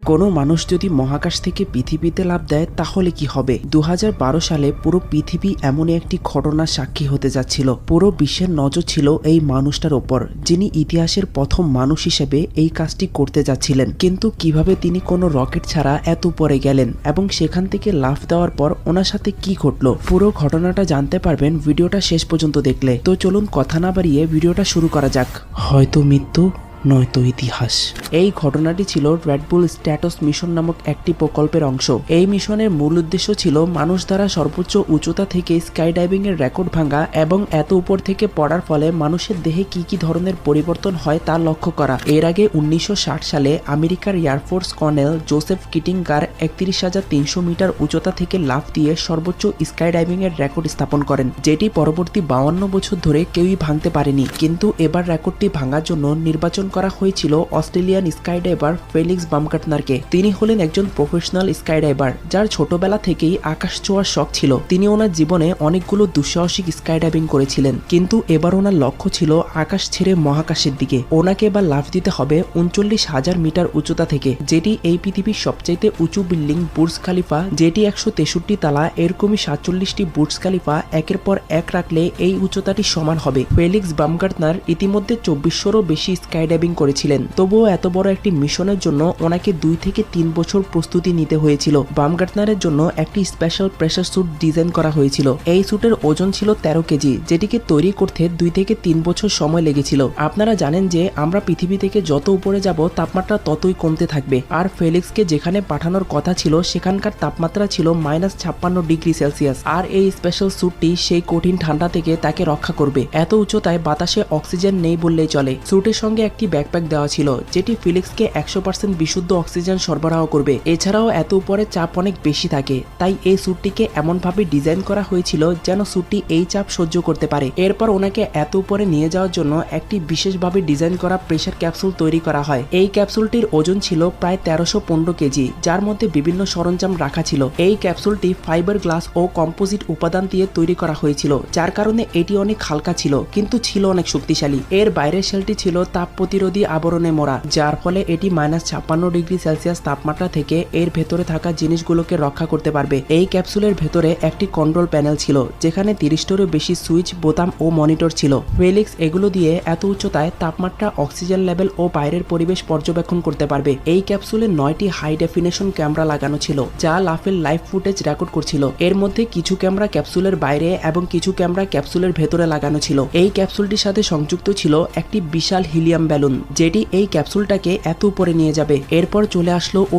কোনো মানুষ যদি মহাকাশ থেকে পৃথিবীতে লাফ দেয় তাহলে কি হবে। 2012 সালে পুরো পৃথিবী এমনই একটি ঘটনার সাক্ষী হতে যাচ্ছিল। পুরো বিশ্বের নজর ছিল এই মানুষটার ওপর, যিনি ইতিহাসের প্রথম মানুষ হিসেবে এই কাজটি করতে যাচ্ছিলেন। কিন্তু কিভাবে তিনি কোনো রকেট ছাড়া এত উপরে গেলেন এবং সেখান থেকে লাফ দেওয়ার পর ওনার সাথে কি ঘটলো, পুরো ঘটনাটা জানতে পারবেন ভিডিওটা শেষ পর্যন্ত দেখলে। তো চলুন কথা না বাড়িয়ে ভিডিওটা শুরু করা যাক। হয়তো মৃত্যু নয়তো ইতিহাস। এই ঘটনাটি ছিল রেডবুল স্ট্যাটাস মিশন নামক একটি প্রকল্পের অংশ। এই মিশনের মূল উদ্দেশ্য ছিল মানুষ দ্বারা সর্বোচ্চ উচ্চতা থেকে স্কাই ডাইভিং এর রেকর্ড ভাঙা এবং এত উপর থেকে পড়ার ফলে মানুষের দেহে কি কি ধরনের পরিবর্তন হয় তা লক্ষ্য করা। এর আগে 1960 সালে আমেরিকার এয়ারফোর্স কর্নেল জোসেফ কিটিঙ্গার 31,300 মিটার উচ্চতা থেকে লাফ দিয়ে সর্বোচ্চ স্কাই ডাইভিং এর রেকর্ড স্থাপন করেন, যেটি পরবর্তী 52 বছর ধরে কেউই ভাঙতে পারেনি। কিন্তু এবার রেকর্ডটি ভাঙার জন্য নির্বাচন করা হয়েছিল অস্ট্রেলিয়ান স্কাই ডাইভার ফেলিক্স বামগার্টনারকে। তিনি হলেন একজন প্রফেশনাল স্কাই ডাইভার যার ছোটবেলা থেকেই আকাশ ছোঁয়ার শখ ছিল। তিনি ওনার জীবনে অনেকগুলো দুঃসাহসিক স্কাই ডাইভিং করেছিলেন, কিন্তু এবার ওনার লক্ষ্য ছিল আকাশ ছেড়ে মহাকাশের দিকে। ওনাকে এবার লাফ দিতে হবে 39,000 মিটার উচ্চতা থেকে, যেটি এই পৃথিবীর সবচাইতে উঁচু বিল্ডিং বুর্জ খালিফা, যেটি 163 তালা। এরকমই 47টি বুর্জ খালিফা একের পর এক রাখলে এই উচ্চতাটি সমান হবে। ফেলিক্স বামগার্টনার ইতিমধ্যে 2400রও বেশি স্কাই ডাইভিং করেছিলেন, তবুও এত বড় একটি মিশনের জন্য ওনাকে 2 থেকে 3 বছর প্রস্তুতি নিতে হয়েছিল। বামগার্টনারের জন্য একটি স্পেশাল প্রেসার স্যুট ডিজাইন করা হয়েছিল। এই স্যুটের ওজন ছিল 13 কেজি, যেটিকে তৈরি করতে 2 থেকে 3 বছর সময় লেগেছিল। আপনারা জানেন যে আমরা পৃথিবী থেকে যত উপরে যাব তাপমাত্রা ততই কমতে থাকবে, আর ফেলিক্সকে যেখানে পাঠানোর কথা ছিল সেখানকার তাপমাত্রা ছিল -56 ডিগ্রি সেলসিয়াস। আর এই স্পেশাল স্যুটটি সেই কঠিন ঠান্ডা থেকে তাকে রক্ষা করবে। এত উচ্চতায় বাতাসে অক্সিজেন নেই বললেই চলে। স্যুটের সঙ্গে একটি ব্যাকপ্যাক দেওয়া ছিল, যেটি ফিলিক্সকে 100% বিশুদ্ধ অক্সিজেন সরবরাহ করবে। এছাড়াও এত উপরে চাপ অনেক বেশি থাকে, তাই এই স্যুটটিকে এমনভাবে ডিজাইন করা হয়েছিল যেন স্যুটটি এই চাপ সহ্য করতে পারে। এরপর ওনাকে এত উপরে নিয়ে যাওয়ার জন্য একটি বিশেষভাবে ডিজাইন করা প্রেসার ক্যাপসুল তৈরি করা হয়। এই ক্যাপসুলটির ওজন ছিল প্রায় 1315 কেজি, যার মধ্যে বিভিন্ন সরঞ্জাম রাখা ছিল। এই ক্যাপসুলটি ফাইবার গ্লাস ও কম্পোজিট উপাদান দিয়ে তৈরি করা হয়েছিল, যার কারণে এটি অনেক হালকা ছিল কিন্তু ছিল অনেক শক্তিশালী। এর বাইরের শেলটি ছিল তাপ প্রতিরোধী আবরণে মোড়া, যার ফলে এটি -56 ডিগ্রি সেলসিয়াস তাপমাত্রা থেকে এর ভেতরে থাকা জিনিসগুলোকে রক্ষা করতে পারবে। এই ক্যাপসুলের ভেতরে একটি কন্ট্রোল প্যানেল ছিল, যেখানে 30টারও বেশি সুইচ, বোতাম ও মনিটর ছিল। ফেলিক্স এগুলো দিয়ে এত উচ্চতায় তাপমাত্রা, অক্সিজেন লেভেল ও বাইরের পরিবেশ পর্যবেক্ষণ করতে পারবে। এই ক্যাপসুলে 9টি হাই ডেফিনেশন ক্যামেরা লাগানো ছিল, যা লাফের লাইভ ফুটেজ রেকর্ড করছিল। এর মধ্যে কিছু ক্যামেরা ক্যাপসুলের বাইরে এবং কিছু ক্যামেরা ক্যাপসুলের ভেতরে লাগানো ছিল। এই ক্যাপসুলটির সাথে সংযুক্ত ছিল একটি বিশাল হিলিয়াম ব্যালুন, যেটি এই ক্যাপসুলটাকে এত উপরে নিয়ে যাবে। এরপর চলে আসলো